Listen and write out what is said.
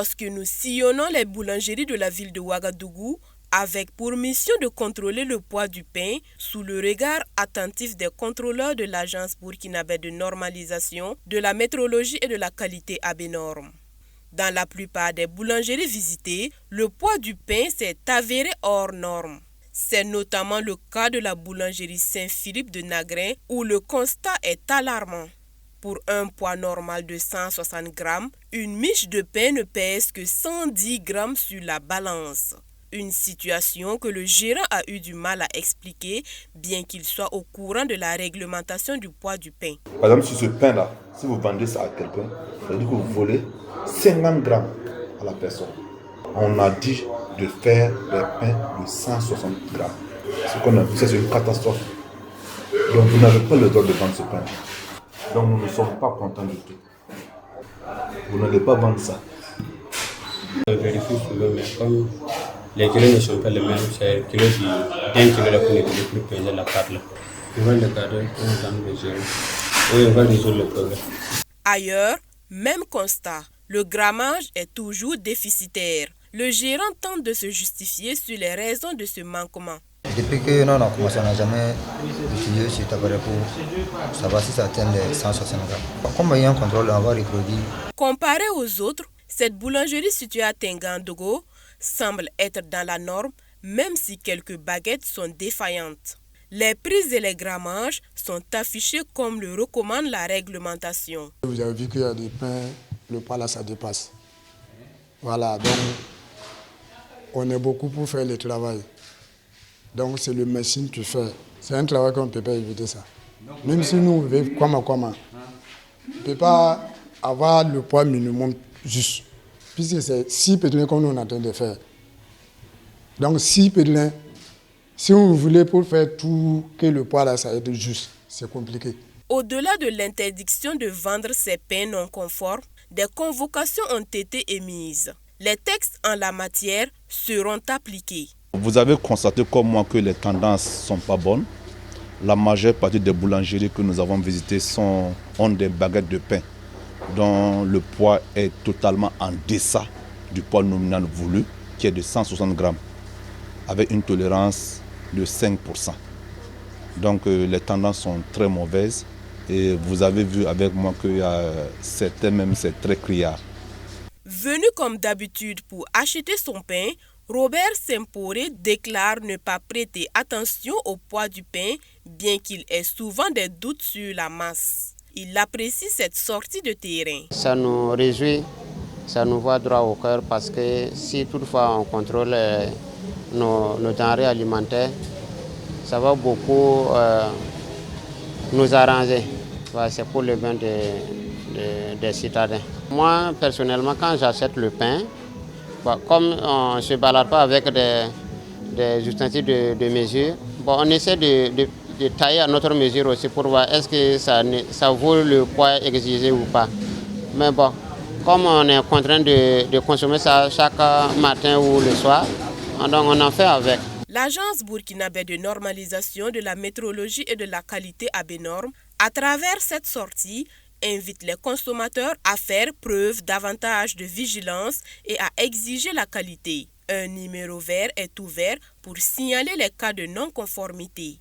Lorsque nous sillonnons les boulangeries de la ville de Ouagadougou, avec pour mission de contrôler le poids du pain sous le regard attentif des contrôleurs de l'Agence burkinabé de normalisation, de la métrologie et de la qualité ABNORM. Dans la plupart des boulangeries visitées, le poids du pain s'est avéré hors norme. C'est notamment le cas de la boulangerie Saint-Philippe de Nagrin où le constat est alarmant. Pour un poids normal de 160 grammes, une miche de pain ne pèse que 110 grammes sur la balance. Une situation que le gérant a eu du mal à expliquer, bien qu'il soit au courant de la réglementation du poids du pain. Par exemple, sur ce pain-là, si vous vendez ça à quelqu'un, ça veut dire que vous volez 50 grammes à la personne. On a dit de faire des pains de 160 grammes. Ce qu'on a vu, c'est une catastrophe. Donc vous n'avez pas le droit de vendre ce pain. Donc nous ne sommes pas contents du tout. Vous n'allez pas vendre ça. On vérifie souvent, mais comme les kilos ne sont pas les mêmes, c'est le kilo d'un kilo là qu'on est plus pesé la part là. On va le garder, on va le gérer. Et on va résoudre le problème. Ailleurs, même constat, le grammage est toujours déficitaire. Le gérant tente de se justifier sur les raisons de ce manquement. Depuis que nous avons commencé, on n'a jamais utilisé cet appareil pour savoir si ça atteint les 160 grammes. Comme il y a un contrôle, on va reproduire. Comparé aux autres, cette boulangerie située à Tengan-Dogo semble être dans la norme, même si quelques baguettes sont défaillantes. Les prises et les grammages sont affichés comme le recommande la réglementation. Vous avez vu qu'il y a des pains, le poids là ça dépasse. Voilà, donc on est beaucoup pour faire le travail. Donc c'est le machine qui fait. C'est un travail qu'on ne peut pas éviter ça. Même si nous vivons comment, on ne peut pas avoir le poids minimum juste. Puisque c'est 6 pédalins qu'on est en train de faire. Donc 6 pédalins, si vous voulez pour faire tout, que le poids là, ça être juste, c'est compliqué. Au-delà de l'interdiction de vendre ces pains non conformes, des convocations ont été émises. Les textes en la matière seront appliqués. Vous avez constaté comme moi que les tendances ne sont pas bonnes. La majeure partie des boulangeries que nous avons visitées ont des baguettes de pain dont le poids est totalement en deçà du poids nominal voulu, qui est de 160 grammes, avec une tolérance de 5%. Donc les tendances sont très mauvaises et vous avez vu avec moi qu'il y a certains même, c'est très criard. Venu comme d'habitude pour acheter son pain, Robert Semporé déclare ne pas prêter attention au poids du pain, bien qu'il ait souvent des doutes sur la masse. Il apprécie cette sortie de terrain. Ça nous réjouit, ça nous va droit au cœur parce que si toutefois on contrôle nos denrées alimentaires, ça va beaucoup nous arranger. C'est pour le bien des citadins. Moi, personnellement, quand j'achète le pain, comme on ne se balade pas avec des ustensiles de mesure, on essaie de tailler à notre mesure aussi pour voir est-ce que ça vaut le poids exigé ou pas. Mais bon, comme on est contraint de consommer ça chaque matin ou le soir, donc on en fait avec. L'Agence burkinabé de normalisation de la métrologie et de la qualité ABNORM, à travers cette sortie, invite les consommateurs à faire preuve davantage de vigilance et à exiger la qualité. Un numéro vert est ouvert pour signaler les cas de non-conformité.